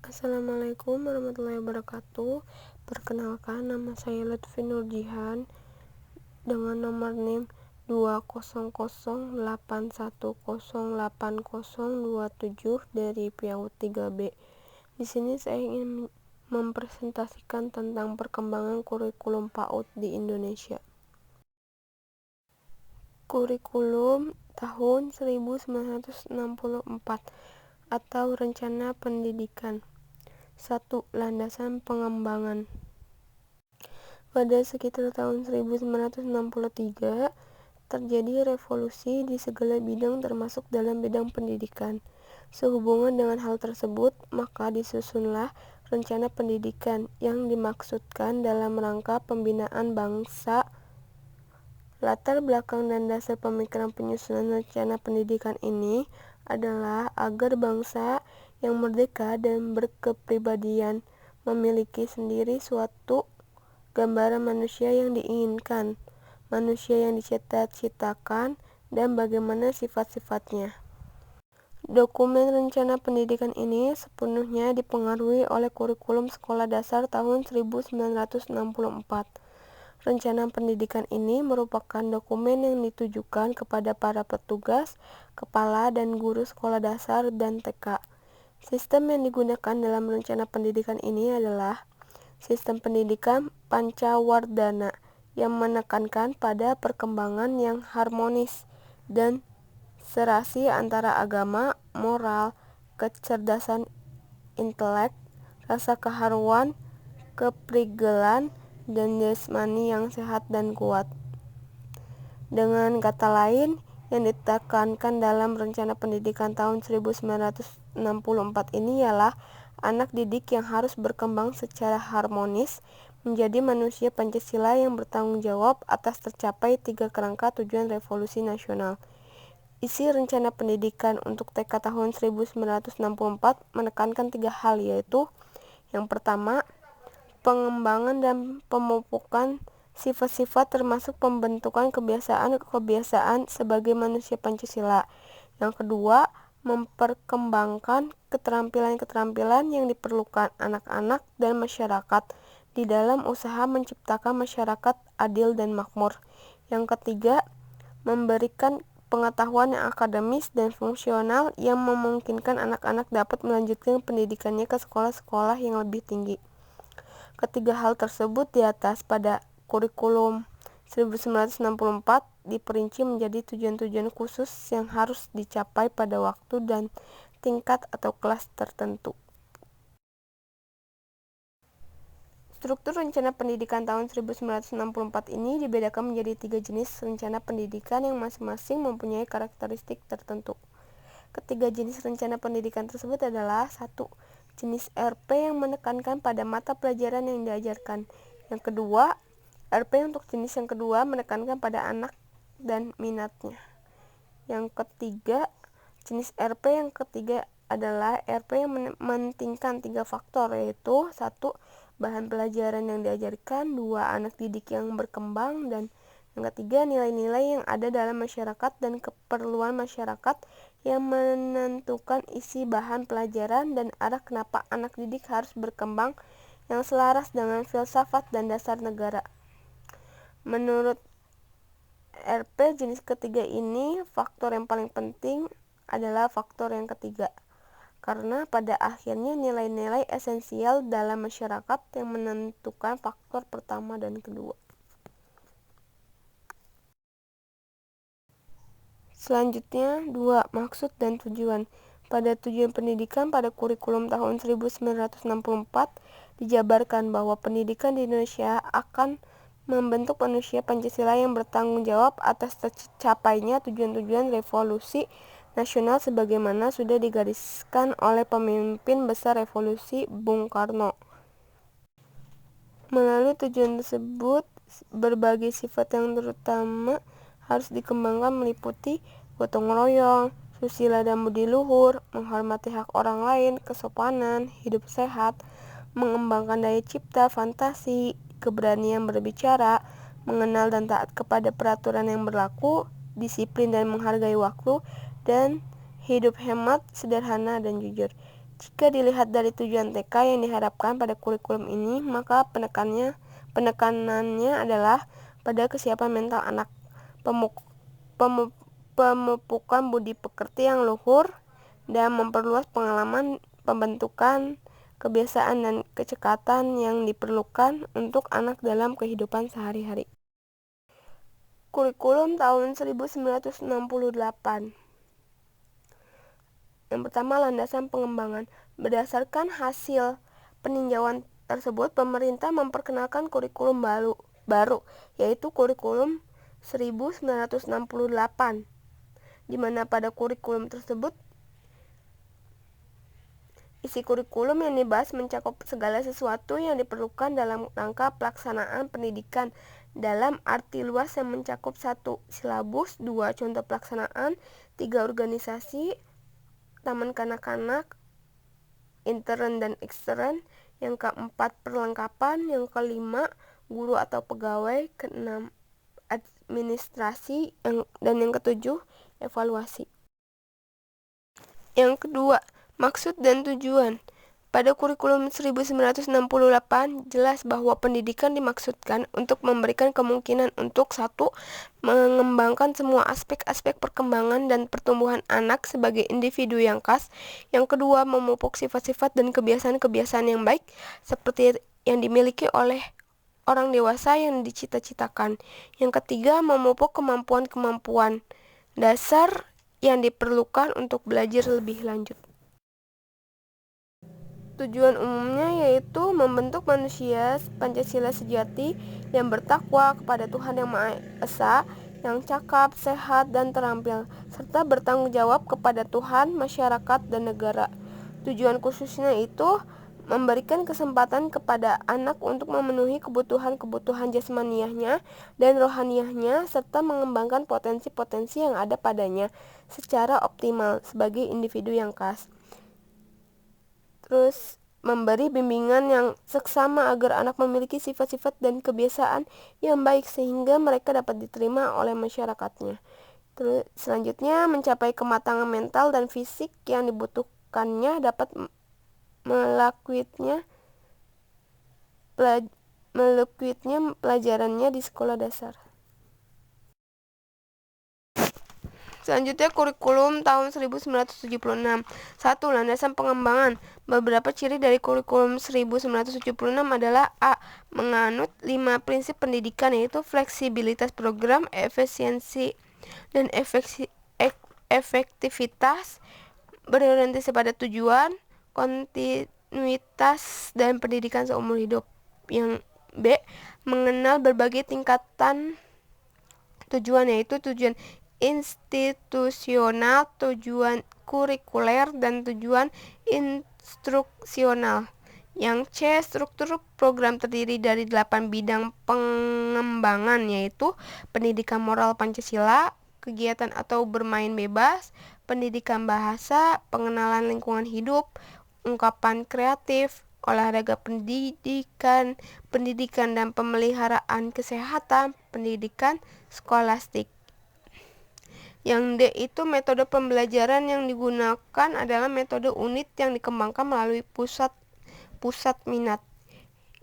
Assalamualaikum warahmatullahi wabarakatuh. Perkenalkan, nama saya Lutfi Nurjihan dengan nomor NIM 20081080027 dari PAUD 3B. Di sini saya ingin mempresentasikan tentang perkembangan kurikulum PAUD di Indonesia. Kurikulum tahun 1964 atau Rencana Pendidikan. 1. Landasan pengembangan. Pada sekitar tahun 1963, terjadi revolusi di segala bidang termasuk dalam bidang pendidikan. Sehubungan dengan hal tersebut, maka disusunlah Rencana Pendidikan yang dimaksudkan dalam rangka pembinaan bangsa. Latar belakang dan dasar pemikiran penyusunan rencana pendidikan ini adalah agar bangsa yang merdeka dan berkepribadian memiliki sendiri suatu gambaran manusia yang diinginkan, manusia yang dicita-citakan, dan bagaimana sifat-sifatnya. Dokumen rencana pendidikan ini sepenuhnya dipengaruhi oleh kurikulum sekolah dasar tahun 1964. Rencana pendidikan ini merupakan dokumen yang ditujukan kepada para petugas, kepala, dan guru sekolah dasar dan TK. Sistem yang digunakan dalam rencana pendidikan ini adalah sistem pendidikan Pancawardhana yang menekankan pada perkembangan yang harmonis dan serasi antara agama, moral, kecerdasan intelek, rasa keharuan, keprigelan, dan jasmani yang sehat dan kuat. Dengan kata lain, yang ditekankan dalam rencana pendidikan tahun 1964 ini ialah anak didik yang harus berkembang secara harmonis menjadi manusia Pancasila yang bertanggung jawab atas tercapai 3 kerangka tujuan revolusi nasional. Isi rencana pendidikan untuk TK tahun 1964 menekankan 3 hal, yaitu yang pertama, pengembangan dan pemupukan sifat-sifat termasuk pembentukan kebiasaan-kebiasaan sebagai manusia Pancasila. Yang kedua, memperkembangkan keterampilan-keterampilan yang diperlukan anak-anak dan masyarakat di dalam usaha menciptakan masyarakat adil dan makmur. Yang ketiga, memberikan pengetahuan yang akademis dan fungsional yang memungkinkan anak-anak dapat melanjutkan pendidikannya ke sekolah-sekolah yang lebih tinggi. Ketiga hal tersebut di atas pada kurikulum 1964 diperinci menjadi tujuan-tujuan khusus yang harus dicapai pada waktu dan tingkat atau kelas tertentu. Struktur rencana pendidikan tahun 1964 ini dibedakan menjadi 3 jenis rencana pendidikan yang masing-masing mempunyai karakteristik tertentu. Ketiga jenis rencana pendidikan tersebut adalah 1. Jenis RP yang menekankan pada mata pelajaran yang diajarkan. Yang kedua, RP untuk jenis yang kedua menekankan pada anak dan minatnya. Yang ketiga, jenis RP yang ketiga adalah RP yang mementingkan 3 faktor, yaitu 1. Bahan pelajaran yang diajarkan, 2. Anak didik yang berkembang, dan yang ketiga, nilai-nilai yang ada dalam masyarakat dan keperluan masyarakat yang menentukan isi bahan pelajaran dan arah kenapa anak didik harus berkembang yang selaras dengan filsafat dan dasar negara. Menurut RP jenis ketiga ini, faktor yang paling penting adalah faktor yang ketiga, karena pada akhirnya nilai-nilai esensial dalam masyarakat yang menentukan faktor pertama dan kedua. Selanjutnya, 2. Maksud dan tujuan. Pada tujuan pendidikan pada kurikulum tahun 1964 dijabarkan bahwa pendidikan di Indonesia akan membentuk manusia Pancasila yang bertanggung jawab atas tercapainya tujuan-tujuan revolusi nasional sebagaimana sudah digariskan oleh pemimpin besar revolusi Bung Karno. Melalui tujuan tersebut, berbagai sifat yang terutama harus dikembangkan meliputi gotong royong, susila dan budi luhur, menghormati hak orang lain, kesopanan, hidup sehat, mengembangkan daya cipta, fantasi, keberanian berbicara, mengenal dan taat kepada peraturan yang berlaku, disiplin dan menghargai waktu, dan hidup hemat, sederhana, dan jujur. Jika dilihat dari tujuan TK yang diharapkan pada kurikulum ini, maka penekanannya adalah pada kesiapan mental anak, pemupukan budi pekerti yang luhur, dan memperluas pengalaman pembentukan kebiasaan dan kecekatan yang diperlukan untuk anak dalam kehidupan sehari-hari. Kurikulum tahun 1968. Yang pertama, landasan pengembangan. Berdasarkan hasil peninjauan tersebut, pemerintah memperkenalkan kurikulum baru, yaitu kurikulum 1968, di mana pada kurikulum tersebut isi kurikulum yang dibahas mencakup segala sesuatu yang diperlukan dalam rangka pelaksanaan pendidikan dalam arti luas yang mencakup 1. Silabus, 2. Contoh pelaksanaan, 3. Organisasi taman kanak-kanak, intern dan ekstern, yang keempat perlengkapan, yang kelima guru atau pegawai, keenam administrasi, dan yang ketujuh evaluasi. Yang kedua, maksud dan tujuan. Pada kurikulum 1968 jelas bahwa pendidikan dimaksudkan untuk memberikan kemungkinan untuk 1. Mengembangkan semua aspek-aspek perkembangan dan pertumbuhan anak sebagai individu yang khas. Yang kedua, memupuk sifat-sifat dan kebiasaan-kebiasaan yang baik seperti yang dimiliki oleh orang dewasa yang dicita-citakan. Yang ketiga, memupuk kemampuan-kemampuan dasar yang diperlukan untuk belajar lebih lanjut. Tujuan umumnya yaitu membentuk manusia Pancasila sejati yang bertakwa kepada Tuhan Yang Maha Esa, yang cakap, sehat, dan terampil, serta bertanggung jawab kepada Tuhan, masyarakat, dan negara. Tujuan khususnya itu memberikan kesempatan kepada anak untuk memenuhi kebutuhan-kebutuhan jasmaniahnya dan rohaniahnya, serta mengembangkan potensi-potensi yang ada padanya secara optimal sebagai individu yang khas. Terus memberi bimbingan yang seksama agar anak memiliki sifat-sifat dan kebiasaan yang baik sehingga mereka dapat diterima oleh masyarakatnya. Terus selanjutnya, mencapai kematangan mental dan fisik yang dibutuhkannya dapat melakukannya pelajarannya di sekolah dasar. Selanjutnya, kurikulum tahun 1976. 1. Landasan pengembangan. Beberapa ciri dari kurikulum 1976 adalah A. Menganut 5 prinsip pendidikan, yaitu fleksibilitas program, efisiensi dan efektivitas, berorientasi pada tujuan, kontinuitas, dan pendidikan seumur hidup. Yang B. Mengenal berbagai tingkatan tujuan, yaitu tujuan institusional, tujuan kurikuler, dan tujuan instruksional. Yang C. Struktur program terdiri dari 8 bidang pengembangan, yaitu pendidikan moral Pancasila, kegiatan atau bermain bebas, pendidikan bahasa, pengenalan lingkungan hidup, ungkapan kreatif, olahraga pendidikan dan pemeliharaan kesehatan, pendidikan skolastik. Yang D itu metode pembelajaran yang digunakan adalah metode unit yang dikembangkan melalui pusat minat.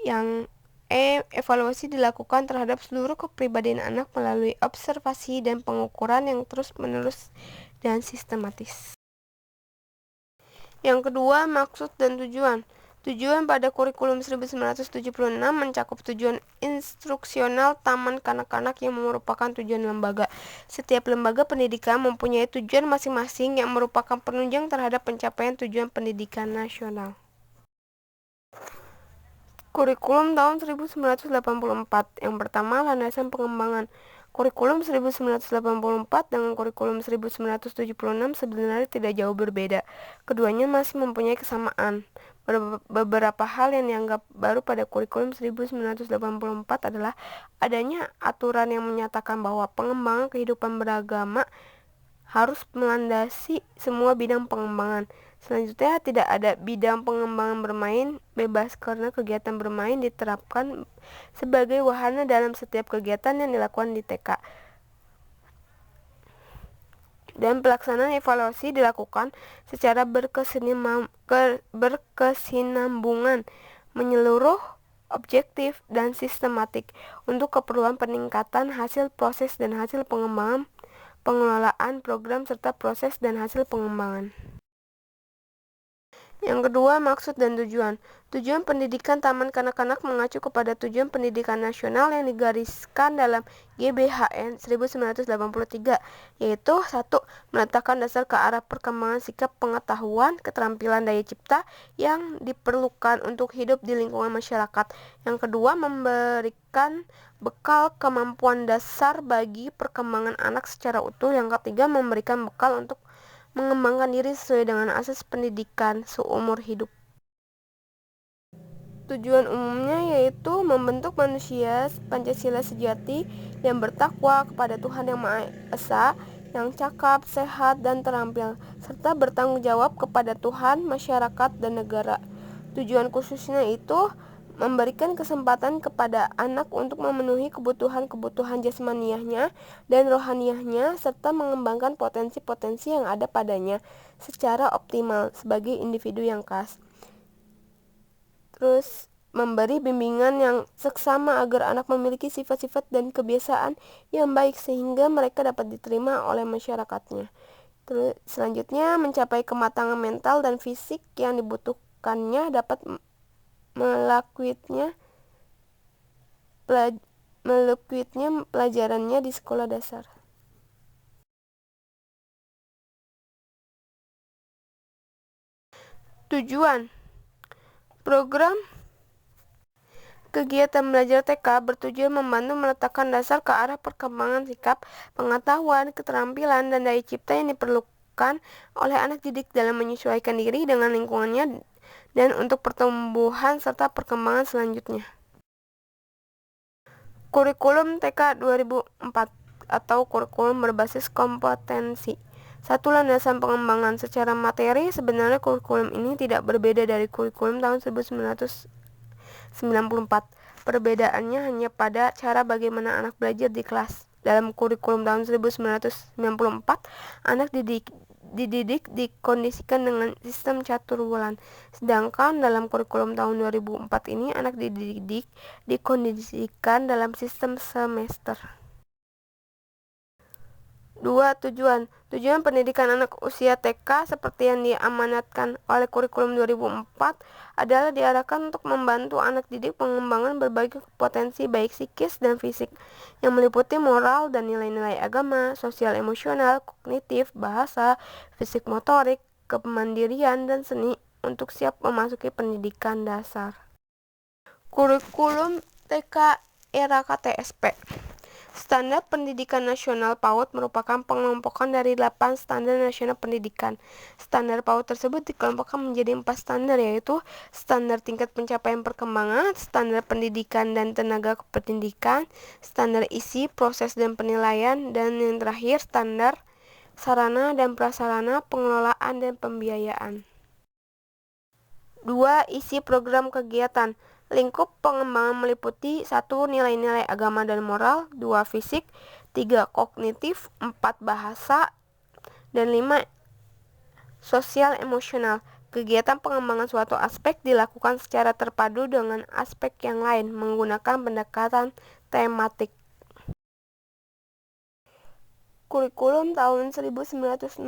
Yang E, evaluasi dilakukan terhadap seluruh kepribadian anak melalui observasi dan pengukuran yang terus-menerus dan sistematis. Yang kedua, maksud dan tujuan. Tujuan pada kurikulum 1976 mencakup tujuan instruksional taman kanak-kanak yang merupakan tujuan lembaga. Setiap lembaga pendidikan mempunyai tujuan masing-masing yang merupakan penunjang terhadap pencapaian tujuan pendidikan nasional. Kurikulum tahun 1984. Yang pertama, landasan pengembangan. Kurikulum 1984 dengan kurikulum 1976 sebenarnya tidak jauh berbeda. Keduanya masih mempunyai kesamaan. Beberapa hal yang dianggap baru pada kurikulum 1984 adalah adanya aturan yang menyatakan bahwa pengembangan kehidupan beragama harus melandasi semua bidang pengembangan. Selanjutnya, tidak ada bidang pengembangan bermain bebas karena kegiatan bermain diterapkan sebagai wahana dalam setiap kegiatan yang dilakukan di TK. dan pelaksanaan evaluasi dilakukan secara berkesinambungan, menyeluruh, objektif, dan sistematik untuk keperluan peningkatan hasil proses dan hasil pengembangan, pengelolaan program serta proses dan hasil pengembangan. Yang kedua, maksud dan tujuan. Tujuan pendidikan Taman Kanak-kanak mengacu kepada tujuan pendidikan nasional yang digariskan dalam GBHN 1983, yaitu 1. Meletakkan dasar ke arah perkembangan sikap pengetahuan, keterampilan daya cipta yang diperlukan untuk hidup di lingkungan masyarakat. Yang kedua, memberikan bekal kemampuan dasar bagi perkembangan anak secara utuh. Yang ketiga, memberikan bekal untuk mengembangkan diri sesuai dengan asas pendidikan seumur hidup. Tujuan umumnya yaitu membentuk manusia Pancasila sejati yang bertakwa kepada Tuhan Yang Maha Esa, yang cakap, sehat, dan terampil, serta bertanggung jawab kepada Tuhan, masyarakat, dan negara. Tujuan khususnya itu memberikan kesempatan kepada anak untuk memenuhi kebutuhan-kebutuhan jasmaniahnya dan rohaniahnya, serta mengembangkan potensi-potensi yang ada padanya secara optimal sebagai individu yang khas. Terus memberi bimbingan yang seksama agar anak memiliki sifat-sifat dan kebiasaan yang baik sehingga mereka dapat diterima oleh masyarakatnya. Terus selanjutnya mencapai kematangan mental dan fisik yang dibutuhkannya, dapat melakukannya pelajarannya di sekolah dasar. Tujuan program kegiatan belajar TK bertujuan membantu meletakkan dasar ke arah perkembangan sikap, pengetahuan, keterampilan, dan daya cipta yang diperlukan oleh anak didik dalam menyesuaikan diri dengan lingkungannya dan untuk pertumbuhan serta perkembangan selanjutnya. Kurikulum TK 2004 atau kurikulum berbasis kompetensi. 1. Landasan pengembangan secara materi. Sebenarnya kurikulum ini tidak berbeda dari kurikulum tahun 1994. Perbedaannya hanya pada cara bagaimana anak belajar di kelas. Dalam kurikulum tahun 1994, anak dididik dikondisikan dengan sistem catur bulan. Sedangkan dalam kurikulum tahun 2004 ini, anak dididik dikondisikan dalam sistem semester. 2. Tujuan pendidikan anak usia TK seperti yang diamanatkan oleh kurikulum 2004 adalah diarahkan untuk membantu anak didik pengembangan berbagai potensi baik psikis dan fisik yang meliputi moral dan nilai-nilai agama, sosial emosional, kognitif, bahasa, fisik motorik, kemandirian, dan seni untuk siap memasuki pendidikan dasar. Kurikulum TK era KTSP. Standar Pendidikan Nasional PAUD merupakan pengelompokan dari 8 standar nasional pendidikan. Standar PAUD tersebut dikelompokkan menjadi 4 standar, yaitu standar tingkat pencapaian perkembangan, standar pendidikan dan tenaga kependidikan, standar isi, proses dan penilaian, dan yang terakhir standar sarana dan prasarana, pengelolaan dan pembiayaan. 2. Isi program kegiatan. Lingkup pengembangan meliputi 1. Nilai-nilai agama dan moral, 2. Fisik, 3. Kognitif, 4. Bahasa, dan 5. Sosial emosional. Kegiatan pengembangan suatu aspek dilakukan secara terpadu dengan aspek yang lain menggunakan pendekatan tematik. Kurikulum tahun 1968.